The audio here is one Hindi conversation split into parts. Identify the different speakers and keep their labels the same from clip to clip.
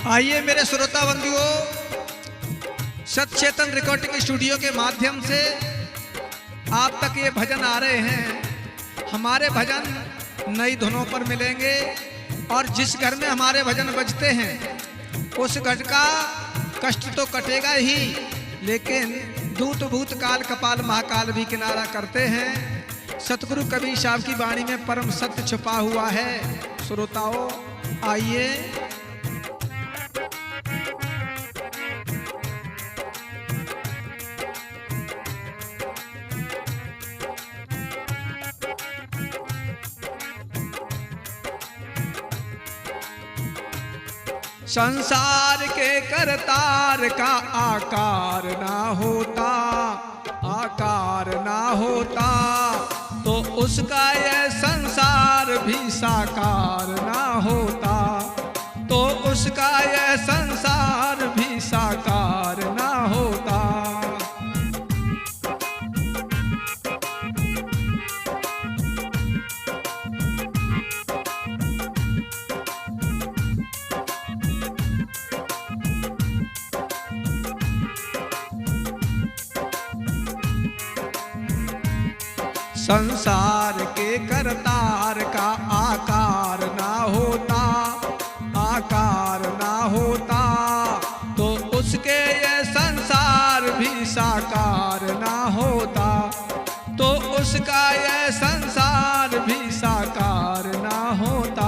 Speaker 1: आइए मेरे श्रोता बंधुओं, सचेतन रिकॉर्डिंग स्टूडियो के माध्यम से आप तक ये भजन आ रहे हैं। हमारे भजन नई धुनों पर मिलेंगे और जिस घर में हमारे भजन बजते हैं उस घर का कष्ट तो कटेगा ही, लेकिन दूत भूत काल कपाल महाकाल भी किनारा करते हैं। सतगुरु कबीर साहब की वाणी में परम सत्य छुपा हुआ है। श्रोताओं आइए, संसार के करतार का आकार ना होता, आकार ना होता तो उसका यह संसार भी साकार ना होता, तो उसका यह संसार भी साकार ना होता। संसार के करतार का आकार ना होता, आकार ना होता तो उसके ये संसार भी साकार ना होता, तो उसका ये संसार भी साकार ना होता।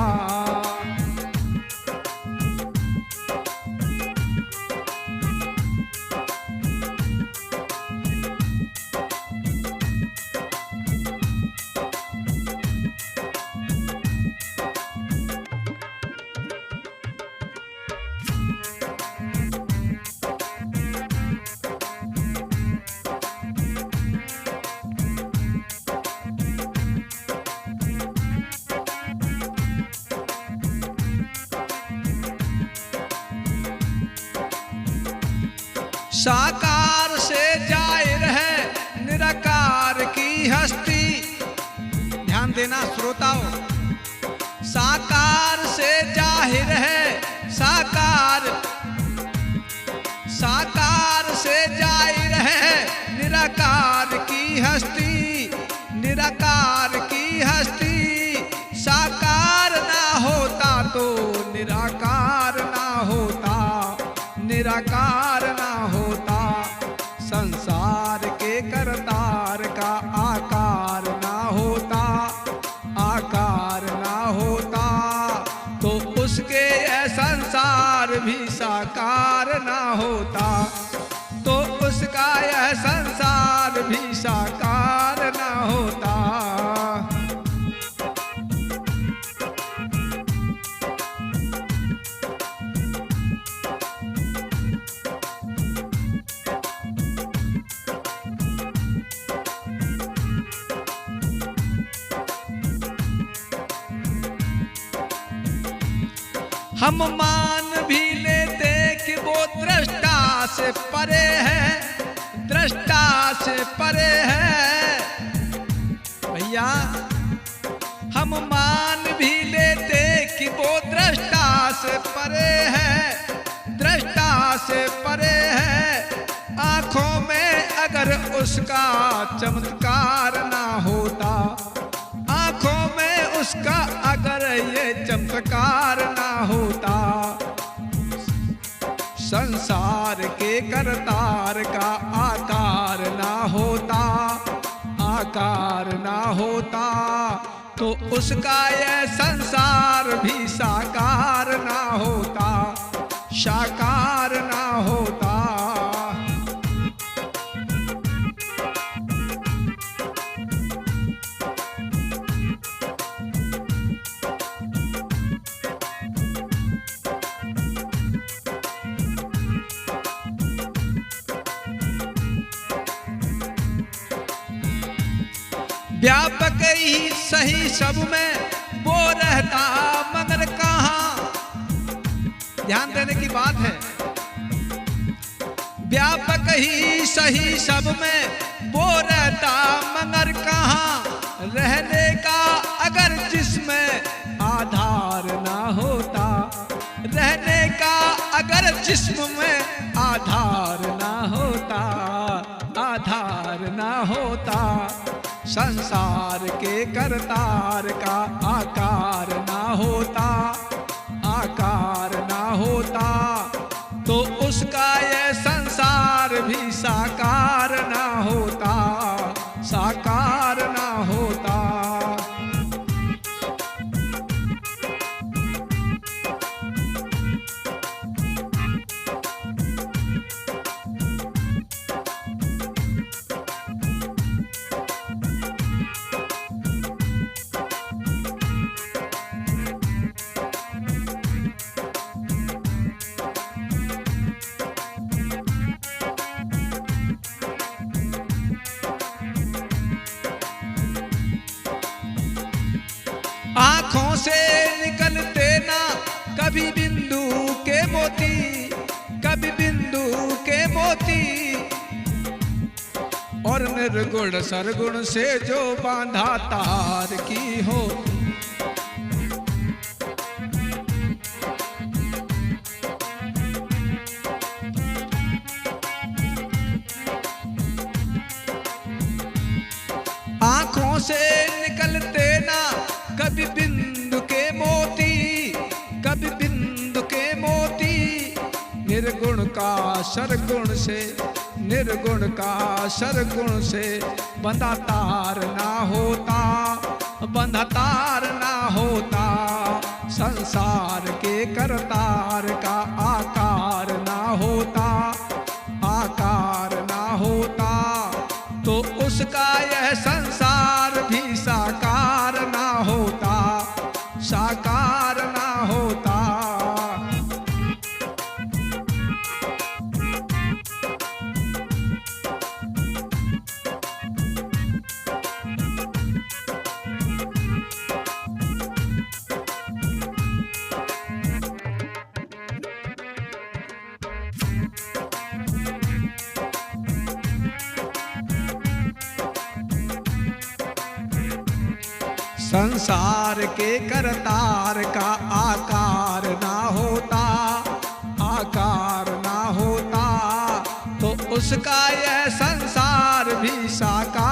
Speaker 1: साकार से जाहिर है निराकार की हस्ती। ध्यान देना श्रोताओं, साकार से जाहिर है साकार, साकार से जाहिर है निराकार की हस्ती, निराकार की हस्ती। साकार ना होता तो निराकार ना होता, निराकार ना होता। संसार के करतार का आकार ना होता, आकार ना होता तो उसके यह संसार भी साकार ना होता, तो उसका यह संसार भी साकार ना होता। हम मान भी लेते कि वो दृष्टा से परे है, दृष्टा से परे है भैया। हम मान भी लेते कि वो दृष्टा से परे है, दृष्टा से परे है। आंखों में अगर उसका चमत्कार ना होता, आंखों में उसका अगर ये चमत्कार ना होता। संसार के करतार का आकार ना होता, आकार ना होता तो उसका ये संसार भी साकार ना होता, साकार ना होता। व्यापक ही सही सब में वो रहता मगर कहाँ। ध्यान देने की बात है, व्यापक ही सही सब में वो रहता मगर कहाँ। रहने का अगर जिसमें आधार ना होता, रहने का अगर जिस्म में आधार ना होता, आधार ना होता, संसार के करतार का आकार ना होता, आकार ना होता, तो उसका ये संसार भी साकार ना होता, साकार ना होता। आँखों से निकलते ना कभी बिंदु के मोती, कभी बिंदु के मोती, और निर्गुण सरगुण से जो बांधा तार की हो। आँखों से निकलते ना कभी बिंदु के मोती, कभी बिंदु के मोती, निर्गुण का सरगुण से, निर्गुण का सरगुण से बंधा तार ना होता, बंधा तार ना होता, संसार के करतार का आकार ना होता, आकार ना होता, तो उसका यह संसार भी साकार ना होता, साकार ना होता। संसार के करतार का आकार ना होता, आकार ना होता, तो उसका यह संसार भी साकार